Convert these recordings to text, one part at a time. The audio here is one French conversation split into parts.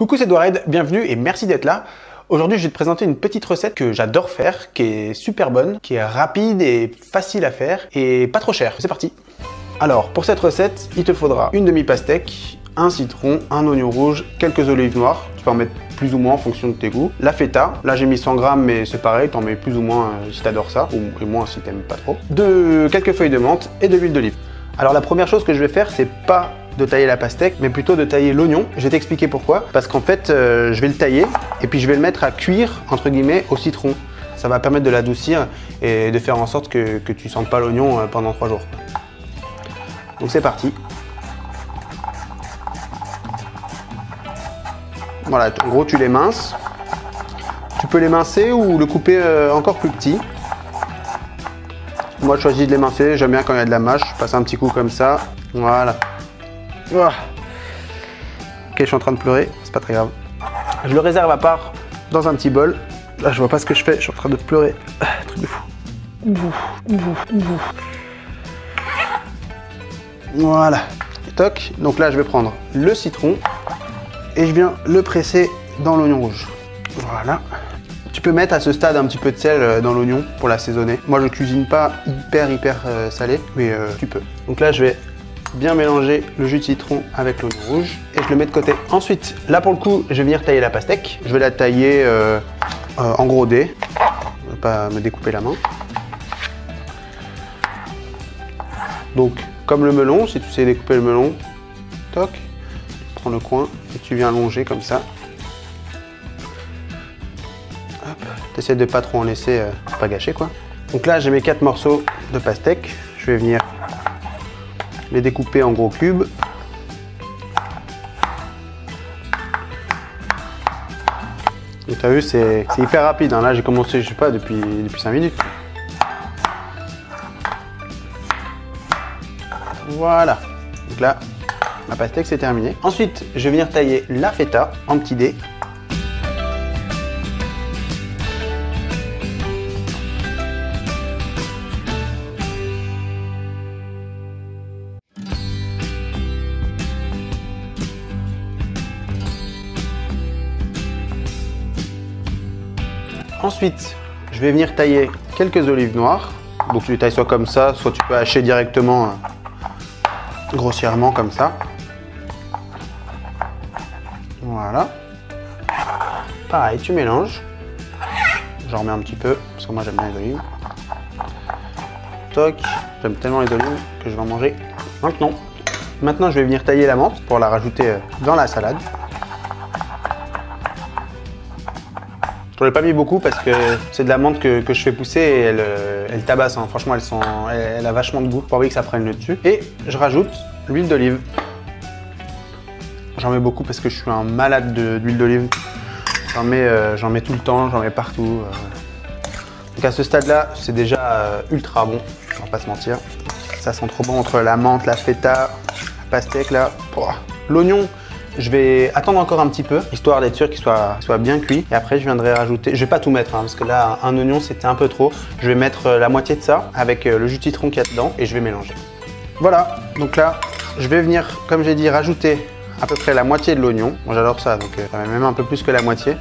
Coucou, c'est Edouard, bienvenue et merci d'être là. Aujourd'hui, je vais te présenter une petite recette que j'adore faire, qui est super bonne, qui est rapide et facile à faire et pas trop cher. C'est parti. Alors, pour cette recette, il te faudra une demi-pastèque, un citron, un oignon rouge, quelques olives noires. Tu peux en mettre plus ou moins en fonction de tes goûts. La feta, là j'ai mis 100 grammes, mais c'est pareil, t'en mets plus ou moins si t'adores ça, ou moins si t'aimes pas trop. Quelques feuilles de menthe et de l'huile d'olive. Alors la première chose que je vais faire, c'est pas de tailler la pastèque, mais plutôt de tailler l'oignon. Je vais t'expliquer pourquoi. Parce qu'en fait, je vais le tailler et puis je vais le mettre à cuire, entre guillemets, au citron. Ça va permettre de l'adoucir et de faire en sorte que tu sentes pas l'oignon pendant 3 jours. Donc c'est parti. Voilà, en gros tu l'éminces. Tu peux l'émincer ou le couper encore plus petit. Moi je choisis de l'émincer, j'aime bien quand il y a de la mâche. Je passe un petit coup comme ça. Voilà. Ok, je suis en train de pleurer, c'est pas très grave. Je le réserve à part dans un petit bol. Là je vois pas ce que je fais, je suis en train de pleurer. Truc de fou. Voilà. Toc. Donc là je vais prendre le citron et je viens le presser dans l'oignon rouge. Voilà. Tu peux mettre à ce stade un petit peu de sel dans l'oignon pour l'assaisonner. Moi je cuisine pas hyper salé, mais tu peux. Donc là je vais bien mélanger le jus de citron avec l'oignon rouge et je le mets de côté. Ensuite, là pour le coup, je vais venir tailler la pastèque. Je vais la tailler en gros dés. Je ne vais pas me découper la main. Donc, comme le melon, si tu sais découper le melon, toc, tu prends le coin et tu viens longer comme ça. Tu essaies de pas trop en laisser, pas gâcher quoi. Donc là, j'ai mes 4 morceaux de pastèque. Je vais venir les découper en gros cubes. Et tu as vu, c'est hyper rapide. Hein. Là, j'ai commencé, je sais pas, depuis 5 minutes. Voilà. Donc là, ma pastèque, c'est terminé. Ensuite, je vais venir tailler la feta en petits dés. Ensuite, je vais venir tailler quelques olives noires. Donc tu les tailles soit comme ça, soit tu peux hacher directement grossièrement comme ça. Voilà. Pareil, tu mélanges. J'en remets un petit peu, parce que moi j'aime bien les olives. Toc, j'aime tellement les olives que je vais en manger maintenant. Maintenant, je vais venir tailler la menthe pour la rajouter dans la salade. Je n'en ai pas mis beaucoup parce que c'est de la menthe que je fais pousser et elle tabasse. Hein. Franchement, elle a vachement de goût. Pas envie que ça prenne le dessus. Et je rajoute l'huile d'olive. J'en mets beaucoup parce que je suis un malade d'huile d'olive. J'en mets tout le temps, j'en mets partout. Donc à ce stade-là, c'est déjà ultra bon. On va pas se mentir. Ça sent trop bon entre la menthe, la feta, la pastèque là. L'oignon. Je vais attendre encore un petit peu, histoire d'être sûr qu'il soit bien cuit. Et après, je viendrai rajouter, je vais pas tout mettre, hein, parce que là, un oignon, c'était un peu trop. Je vais mettre la moitié de ça avec le jus de citron qu'il y a dedans et je vais mélanger. Voilà, donc là, je vais venir, comme j'ai dit, rajouter à peu près la moitié de l'oignon. Moi, j'adore ça, donc même un peu plus que la moitié.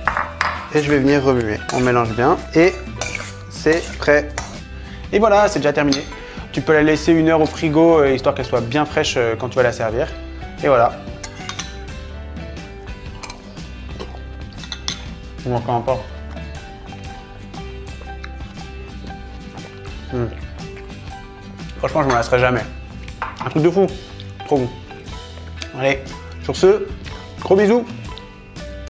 Et je vais venir remuer. On mélange bien et c'est prêt. Et voilà, c'est déjà terminé. Tu peux la laisser 1 heure au frigo, histoire qu'elle soit bien fraîche quand tu vas la servir. Et voilà. On encore un porc. Franchement, je ne me lasserai jamais. Un truc de fou. Trop bon. Allez, sur ce, gros bisous.